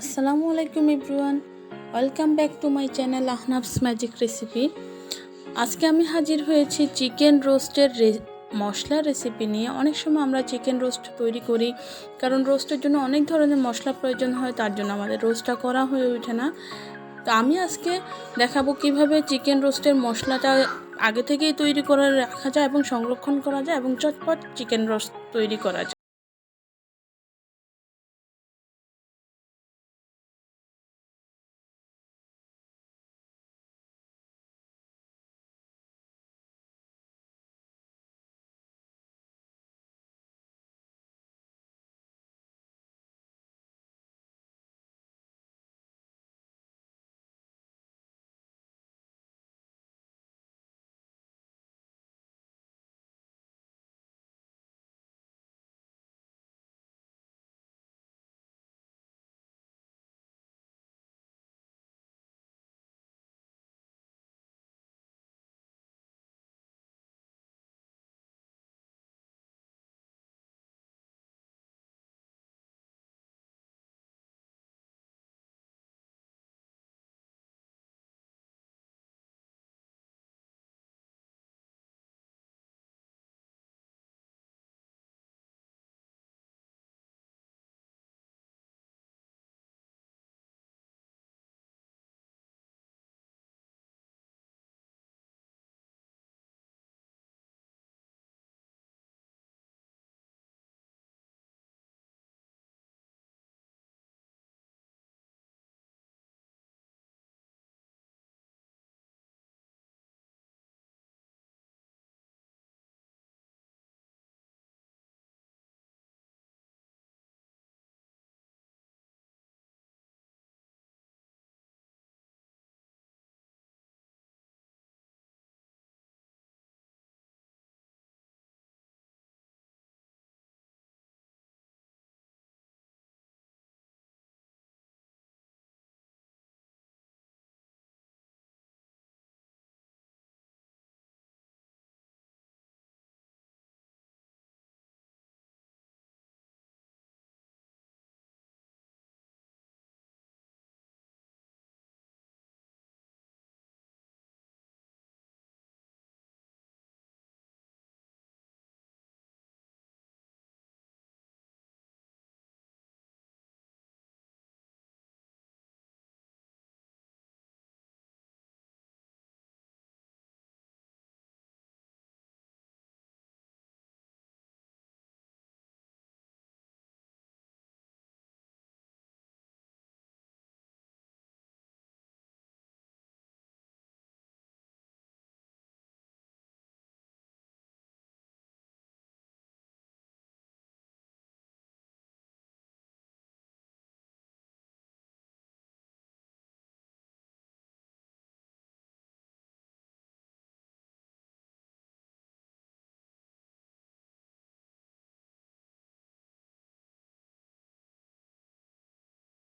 আসসালামু আলাইকুম everyone, welcome back to my channel Ahnaf's magic recipe. আজকে আমি হাজির হয়েছি চিকেন রোস্টের মশলা রেসিপি নিয়ে। অনেক সময় আমরা চিকেন রোস্ট তৈরি করি, কারণ রোস্টের জন্য অনেক ধরনের মশলা প্রয়োজন হয়, তার জন্য আমাদের রোস্টটা করা হয়ে ওঠে না। তো আমি আজকে দেখাবো কিভাবে চিকেন রোস্টের মশলাটা আগে থেকেই তৈরি করে রাখা যায় এবং সংরক্ষণ করা যায় এবং ঝটপট চিকেন রোস্ট তৈরি করা যায়।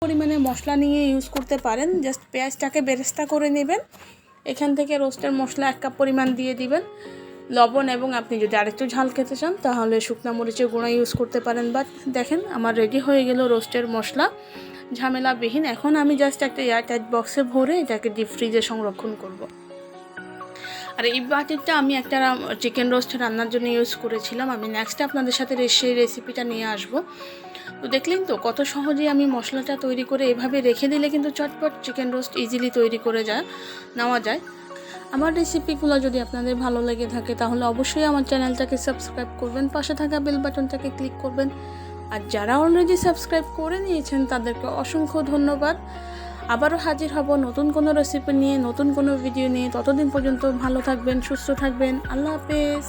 পরিমাণে মশলা নিয়ে ইউজ করতে পারেন। জাস্ট পেঁয়াজটাকে বেরেস্তা করে নেবেন, এখান থেকে রোস্টের মশলা 1 কাপ পরিমাণ দিয়ে দিবেন, লবণ, এবং আপনি যদি আরেকটু ঝাল খেতে চান তাহলে শুকনো মরিচের গুঁড়া ইউজ করতে পারেন। বাট দেখেন আমার রেডি হয়ে গেল রোস্টের মশলা, ঝামেলাবিহীন। এখন আমি জাস্ট একটা এয়ারটাইট বক্সে ভরে এটাকে ডিপ ফ্রিজে সংরক্ষণ করব। আর এই বাটিটা আমি একটা চিকেন রোস্ট রান্নার জন্য ইউজ করেছিলাম। আমি নেক্সট আপনাদের সাথে সেই রেসিপিটা নিয়ে আসব। তো দেখলেন তো কত সহজেই আমি মশলাটা তৈরি করে এভাবে রেখে দিলে কিন্তু চটপট চিকেন রোস্ট ইজিলি তৈরি করে নেওয়া যায়। আমার রেসিপিগুলো যদি আপনাদের ভালো লেগে থাকে তাহলে অবশ্যই আমার চ্যানেলটাকে সাবস্ক্রাইব করবেন, পাশে থাকা বেল বাটনটাকে ক্লিক করবেন। আর যারা অলরেডি সাবস্ক্রাইব করে নিয়েছেন তাদেরকে অসংখ্য ধন্যবাদ। আবারও হাজির হব নতুন কোনো রেসিপি নিয়ে, নতুন কোনো ভিডিও নিয়ে। ততদিন পর্যন্ত ভালো থাকবেন, সুস্থ থাকবেন। আল্লাহ হাফেজ।